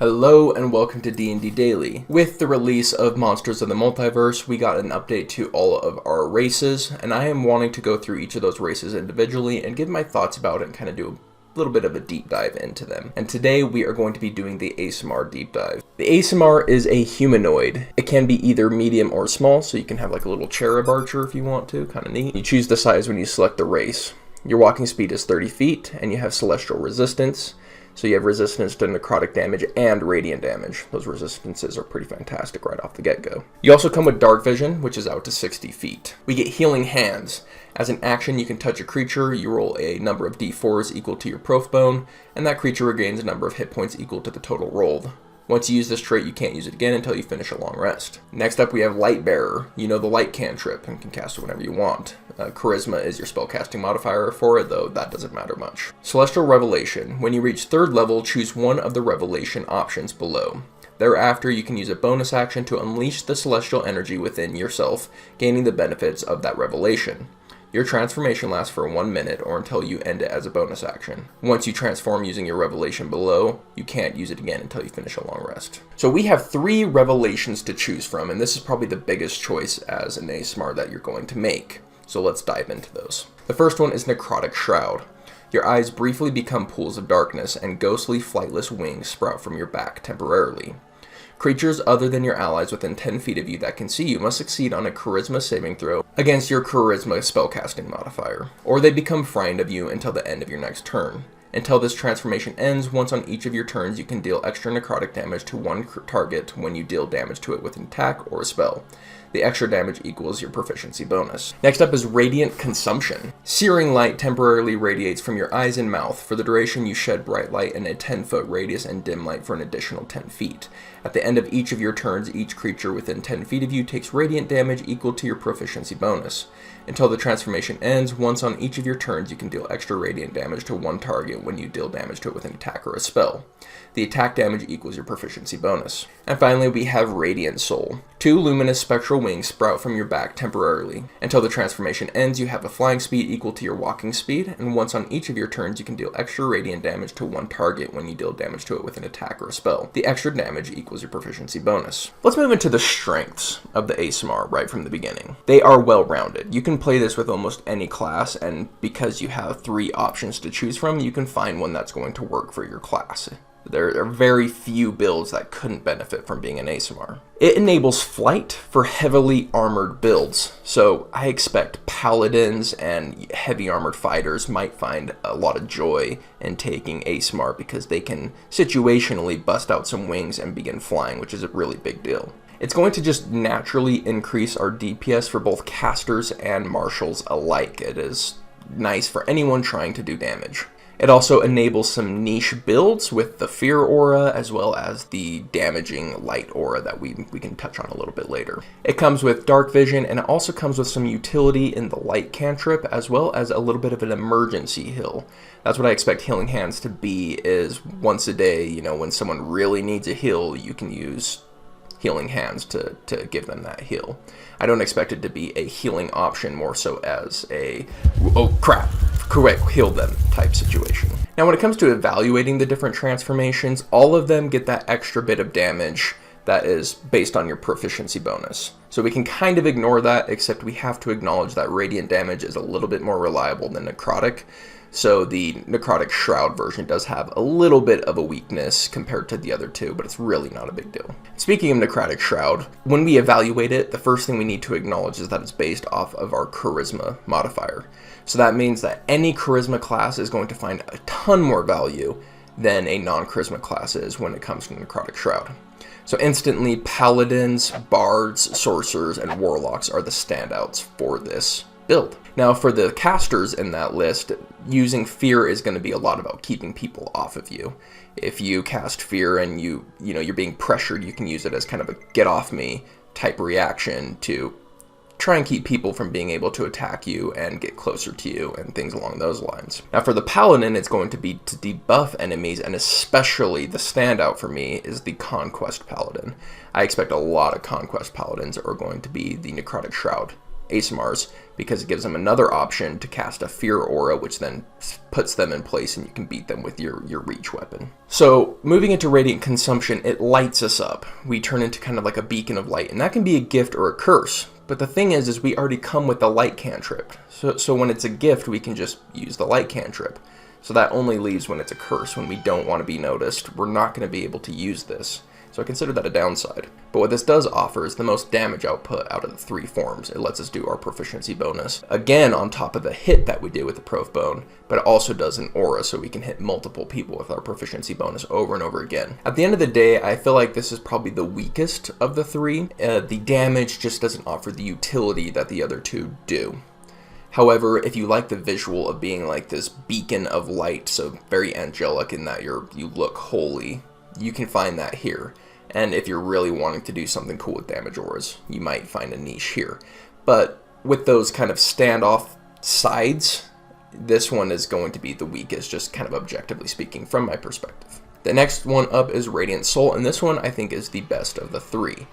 Hello and welcome to D&D Daily. With the release of Monsters of the Multiverse, we got an update to all of our races, and I am wanting to go through each of those races individually and give my thoughts about it and kind of do a little bit of a deep dive into them. And today we are going to be doing the Aasimar deep dive. The Aasimar is a humanoid. It can be either medium or small, so you can have like a little cherub archer if you want to, kind of neat. You choose the size when you select the race. Your walking speed is 30 feet, and you have celestial resistance. So you have resistance to necrotic damage and radiant damage. Those resistances are pretty fantastic right off the get-go. You also come with dark vision, which is out to 60 feet. We get healing hands. As an action, you can touch a creature, you roll a number of d4s equal to your prof bone, and that creature regains a number of hit points equal to the total rolled. Once you use this trait, you can't use it again until you finish a long rest. Next up, we have Light Bearer. You know the light cantrip and can cast it whenever you want. Charisma is your spellcasting modifier for it, though that doesn't matter much. Celestial Revelation. When you reach 3rd level, choose one of the Revelation options below. Thereafter, you can use a bonus action to unleash the celestial energy within yourself, gaining the benefits of that revelation. Your transformation lasts for 1 minute or until you end it as a bonus action. Once you transform using your revelation below, you can't use it again until you finish a long rest. So we have 3 revelations to choose from, and this is probably the biggest choice as an Aasimar that you're going to make. So let's dive into those. The first one is Necrotic Shroud. Your eyes briefly become pools of darkness, and ghostly flightless wings sprout from your back temporarily. Creatures other than your allies within 10 feet of you that can see you must succeed on a charisma saving throw against your charisma spellcasting modifier, or they become frightened of you until the end of your next turn. Until this transformation ends, once on each of your turns you can deal extra necrotic damage to one target when you deal damage to it with an attack or a spell. The extra damage equals your proficiency bonus. Next up is Radiant Consumption. Searing light temporarily radiates from your eyes and mouth. For the duration, you shed bright light in a 10-foot radius and dim light for an additional 10 feet. At the end of each of your turns, each creature within 10 feet of you takes radiant damage equal to your proficiency bonus. Until the transformation ends, once on each of your turns, you can deal extra radiant damage to one target when you deal damage to it with an attack or a spell. The attack damage equals your proficiency bonus. And finally, we have Radiant Soul. 2 luminous spectral wings sprout from your back temporarily. Until the transformation ends, you have a flying speed equal to your walking speed, and once on each of your turns, you can deal extra radiant damage to one target when you deal damage to it with an attack or a spell. The extra damage equals your proficiency bonus. Let's move into the strengths of the Aasimar right from the beginning. They are well-rounded. You can play this with almost any class, and because you have 3 options to choose from, you can find one that's going to work for your class. There are very few builds that couldn't benefit from being an Aasimar. It enables flight for heavily armored builds, so I expect paladins and heavy armored fighters might find a lot of joy in taking Aasimar because they can situationally bust out some wings and begin flying, which is a really big deal. It's going to just naturally increase our DPS for both casters and marshals alike. It is nice for anyone trying to do damage. It also enables some niche builds with the Fear Aura as well as the damaging Light Aura that we can touch on a little bit later. It comes with Dark Vision, and it also comes with some utility in the Light Cantrip as well as a little bit of an emergency heal. That's what I expect Healing Hands to be, is once a day, when someone really needs a heal, you can use Healing Hands to give them that heal. I don't expect it to be a healing option, more so as a, oh crap, correct, heal them type situation. Now when it comes to evaluating the different transformations, all of them get that extra bit of damage that is based on your proficiency bonus. So we can kind of ignore that, except we have to acknowledge that radiant damage is a little bit more reliable than necrotic. So the Necrotic Shroud version does have a little bit of a weakness compared to the other 2, but it's really not a big deal. Speaking of Necrotic Shroud, when we evaluate it, the first thing we need to acknowledge is that it's based off of our Charisma modifier. So that means that any Charisma class is going to find a ton more value than a non-Charisma class is when it comes to Necrotic Shroud. So instantly, Paladins, Bards, Sorcerers, and Warlocks are the standouts for this build. Now for the casters in that list, using Fear is going to be a lot about keeping people off of you. If you cast Fear and you're being pressured, you can use it as kind of a get off me type reaction to try and keep people from being able to attack you and get closer to you and things along those lines. Now for the Paladin, it's going to be to debuff enemies, and especially the standout for me is the Conquest Paladin. I expect a lot of Conquest Paladins are going to be the Necrotic Shroud Aasimars, because it gives them another option to cast a Fear Aura, which then puts them in place and you can beat them with your reach weapon. So moving into Radiant Consumption, it lights us up. We turn into kind of like a beacon of light, and that can be a gift or a curse. But the thing is we already come with the light cantrip. So when it's a gift, we can just use the light cantrip. So that only leaves when it's a curse, when we don't want to be noticed. We're not going to be able to use this. So I consider that a downside. But what this does offer is the most damage output out of the 3 forms. It lets us do our proficiency bonus, again on top of the hit that we do with the Prof Bone, but it also does an aura, so we can hit multiple people with our proficiency bonus over and over again. At the end of the day, I feel like this is probably the weakest of the 3. The damage just doesn't offer the utility that the other 2 do. However, if you like the visual of being like this beacon of light, so very angelic in that you look holy, you can find that here. And if you're really wanting to do something cool with damage auras, you might find a niche here. But with those kind of standoff sides, this one is going to be the weakest, just kind of objectively speaking from my perspective. The next one up is Radiant Soul, and this one I think is the best of the 3.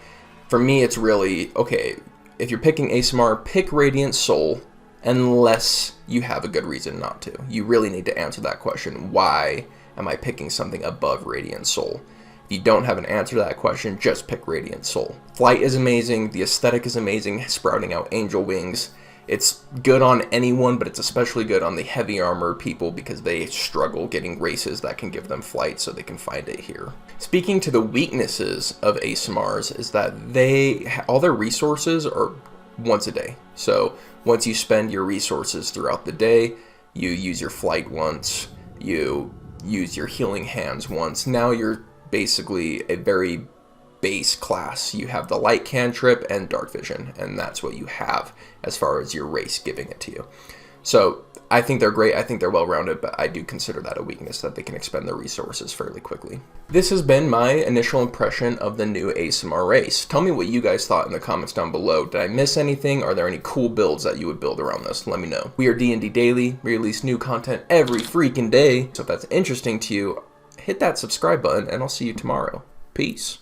For me, it's really, okay, if you're picking Aasimar, pick Radiant Soul, unless you have a good reason not to. You really need to answer that question. Why am I picking something above Radiant Soul? If you don't have an answer to that question, just pick Radiant Soul. Flight is amazing, the aesthetic is amazing, sprouting out angel wings. It's good on anyone, but it's especially good on the heavy armored people because they struggle getting races that can give them flight, so they can find it here. Speaking to the weaknesses of Aasimars is that all their resources are once a day. So once you spend your resources throughout the day, you use your flight once, you use your healing hands once. Now you're basically a very base class. You have the light cantrip and dark vision, and that's what you have as far as your race giving it to you. So I think they're great, I think they're well-rounded, but I do consider that a weakness, that they can expend their resources fairly quickly. This has been my initial impression of the new Aasimar race. Tell me what you guys thought in the comments down below. Did I miss anything? Are there any cool builds that you would build around this? Let me know. We are D&D Daily. We release new content every freaking day, so if that's interesting to you, hit that subscribe button, and I'll see you tomorrow. Peace.